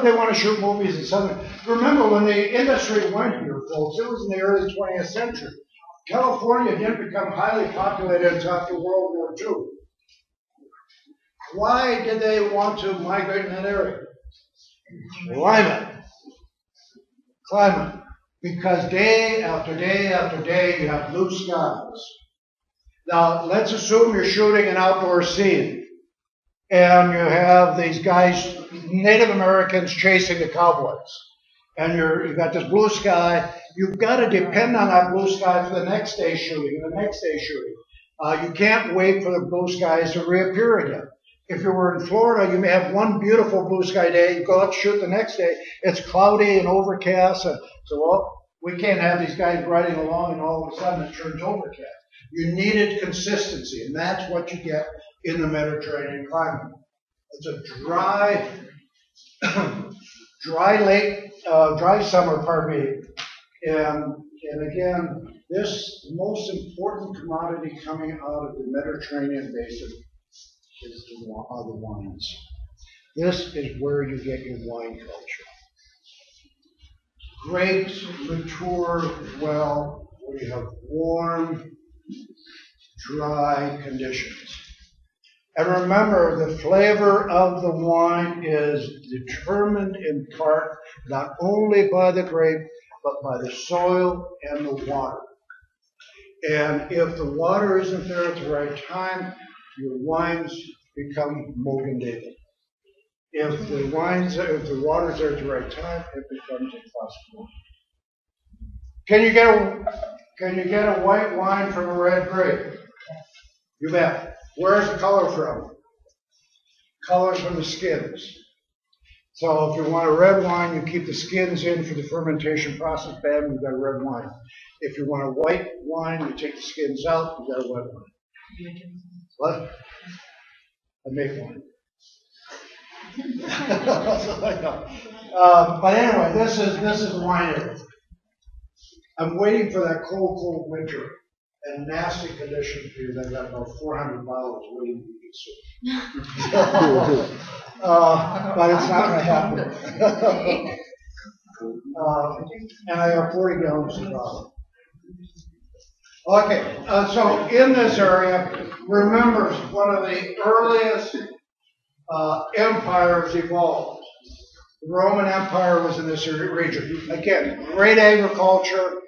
would they want to shoot movies in Southern? Remember, when the industry went here, folks, it was in the early 20th century. California didn't become highly populated until after World War II. Why did they want to migrate in that area? Climate. Because day after day after day, you have blue skies. Now, let's assume you're shooting an outdoor scene, and you have these guys, Native Americans, chasing the cowboys. And you've got this blue sky. You've got to depend on that blue sky for the next day shooting and the next day shooting. You can't wait for the blue skies to reappear again. If you were in Florida, you may have one beautiful blue sky day, you go out to shoot the next day, it's cloudy and overcast. So, well, we can't have these guys riding along and all of a sudden it turns overcast. You needed consistency, and that's what you get in the Mediterranean climate. It's a dry summer, and again, this most important commodity coming out of the Mediterranean basin is the wines. This is where you get your wine culture. Grapes mature well where you have warm, dry conditions. And remember, the flavor of the wine is determined in part not only by the grape, but by the soil and the water. And if the water isn't there at the right time, your wines become mogendated. If the water's there at the right time, it becomes a classic wine. Can you get a white wine from a red grape? You bet. Where's the color from? Colors from the skins. So if you want a red wine, you keep the skins in for the fermentation process, bam, you've got a red wine. If you want a white wine, you take the skins out, you've got a white wine. What? I make wine. But anyway, this is wine area. I'm waiting for that cold winter and nasty condition for you. I've got about 400 bottles waiting to be consumed. But it's not going to happen. And I have 40 gallons of bottle. Okay, so in this area, remember one of the earliest empires evolved. The Roman Empire was in this region. Again, great agriculture,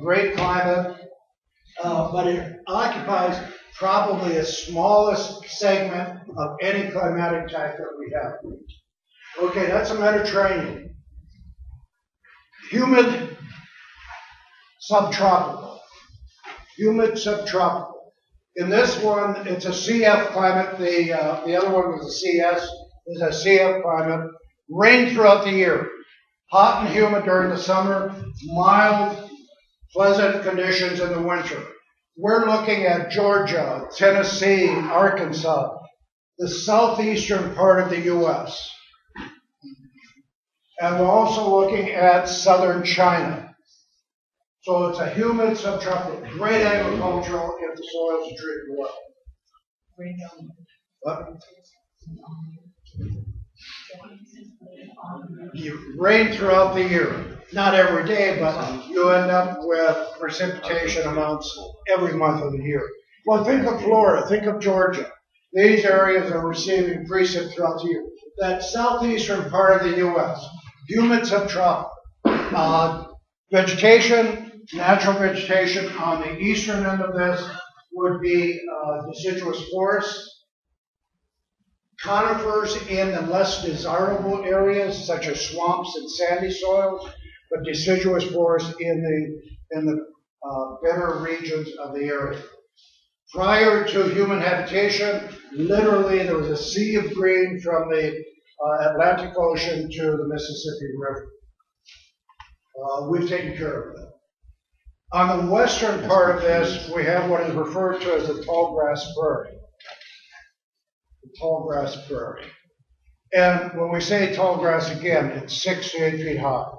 great climate, but it occupies probably the smallest segment of any climatic type that we have. Okay, that's the Mediterranean. Humid subtropical. In this one, it's a CF climate. The other one was a CS. This is a CF climate. Rain throughout the year. Hot and humid during the summer. Mild, pleasant conditions in the winter. We're looking at Georgia, Tennessee, Arkansas, the southeastern part of the U.S. And we're also looking at southern China. So it's a humid subtropical, great agricultural if the soils are treated well. What? You rain throughout the year. Not every day, but you end up with precipitation amounts every month of the year. Well, think of Florida, think of Georgia. These areas are receiving precip throughout the year. That southeastern part of the U.S., humid subtropical. Vegetation, natural vegetation on the eastern end of this would be deciduous forests. Conifers in the less desirable areas, such as swamps and sandy soils, but deciduous forests in the better regions of the area. Prior to human habitation, literally there was a sea of green from the Atlantic Ocean to the Mississippi River. We've taken care of that. On the western part of this, we have what is referred to as the tall grass prairie. The tall grass prairie. And when we say tall grass, again, it's 6 to 8 feet high.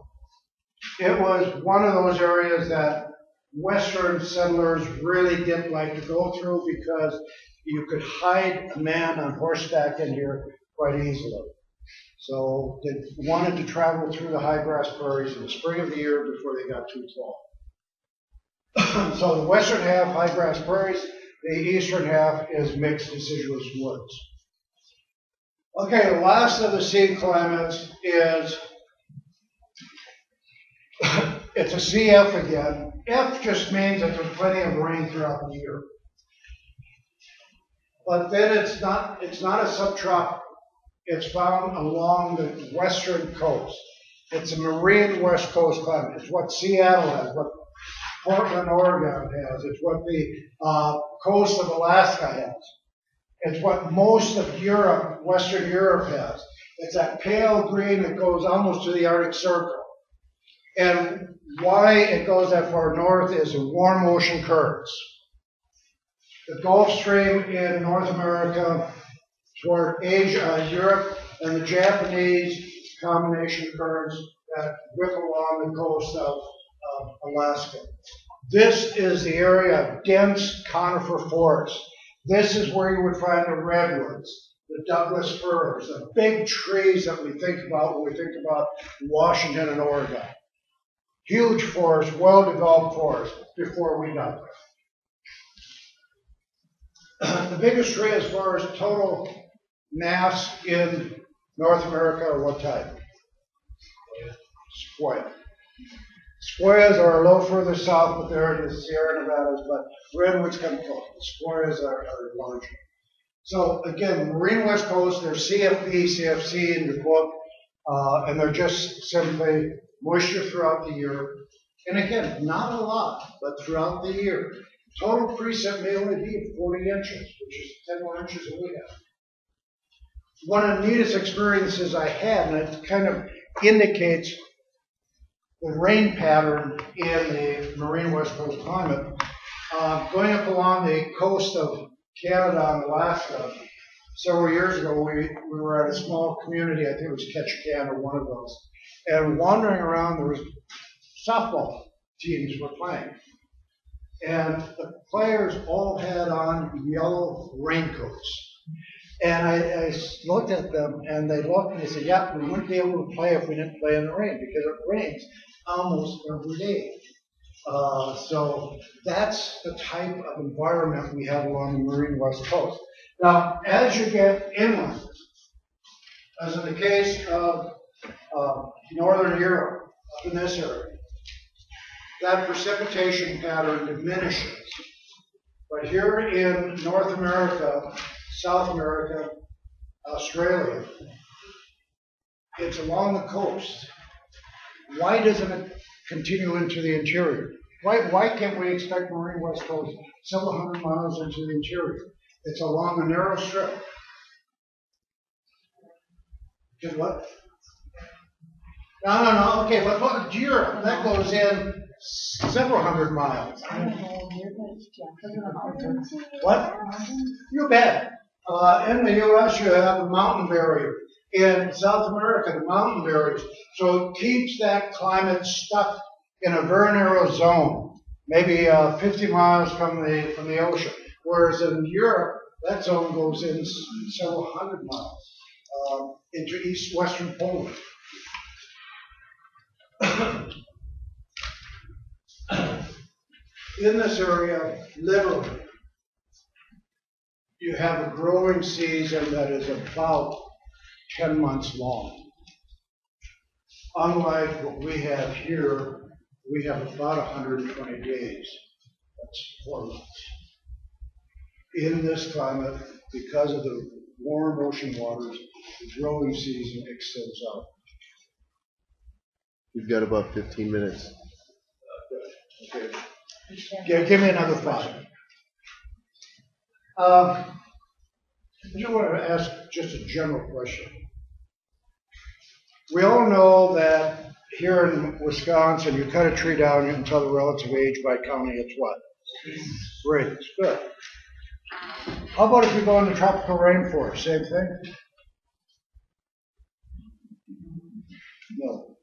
It was one of those areas that Western settlers really didn't like to go through because you could hide a man on horseback in here quite easily. So they wanted to travel through the high grass prairies in the spring of the year before they got too tall. So the western half, high grass prairies, the eastern half is mixed deciduous woods. Okay, the last of the seed climates is, it's a CF again. F just means that there's plenty of rain throughout the year. But then it's not a subtropical. It's found along the western coast. It's a marine west coast climate. It's what Seattle has, what Portland, Oregon has. It's what the coast of Alaska has. It's what most of Europe, Western Europe has. It's that pale green that goes almost to the Arctic Circle. And why it goes that far north is the warm ocean currents. The Gulf Stream in North America toward Asia, Europe, and the Japanese combination currents that whip along the coast of Alaska. This is the area of dense conifer forest. This is where you would find the redwoods, the Douglas firs, the big trees that we think about when we think about Washington and Oregon. Huge forests, well-developed forests before we got there. The biggest tree as far as total mass in North America are what type? Sequoia. Sequoias are a little further south, but they're in the Sierra Nevadas, but redwoods come close. Sequoias are larger. So again, Marine West Coast, they're CFB, CFC in your book, and they're just simply moisture throughout the year. And again, not a lot, but throughout the year. Total precip may only be 40 inches, which is 10 more inches than we have. One of the neatest experiences I had, and it kind of indicates the rain pattern in the Marine West Coast climate, going up along the coast of Canada and Alaska, several years ago, we were at a small community, I think it was Ketchikan or one of those, and wandering around, there was softball teams were playing. And the players all had on yellow raincoats. And I looked at them, and they looked and they said, yeah, we wouldn't be able to play if we didn't play in the rain, because it rains almost every day. So that's the type of environment we have along the Marine West Coast. Now, as you get inland, as in the case of Northern Europe, up in this area, that precipitation pattern diminishes. But here in North America, South America, Australia, it's along the coast. Why doesn't it continue into the interior? Why can't we expect Marine West Coast several hundred miles into the interior? It's along a narrow strip. Just what? No. Okay, but look, Europe, that goes in several hundred miles. What? You bet. In the U.S., you have a mountain barrier. In South America, the mountain barriers. So it keeps that climate stuck in a very narrow zone, maybe 50 miles from the ocean. Whereas in Europe, that zone goes in several hundred miles into east-western Poland. In this area, literally, you have a growing season that is about 10 months long. Unlike what we have here, we have about 120 days. That's 4 months. In this climate, because of the warm ocean waters, the growing season extends out. We've got about 15 minutes. Okay. Give me another 5. I just want to ask just a general question. We all know that here in Wisconsin, you cut a tree down, you can tell the relative age by counting its what? Radius. Good. How about if you go in the tropical rainforest? Same thing? No.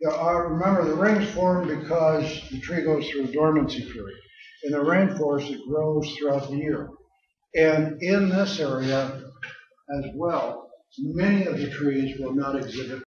Remember, the rings form because the tree goes through a dormancy period. In the rainforest, it grows throughout the year. And in this area as well, many of the trees will not exhibit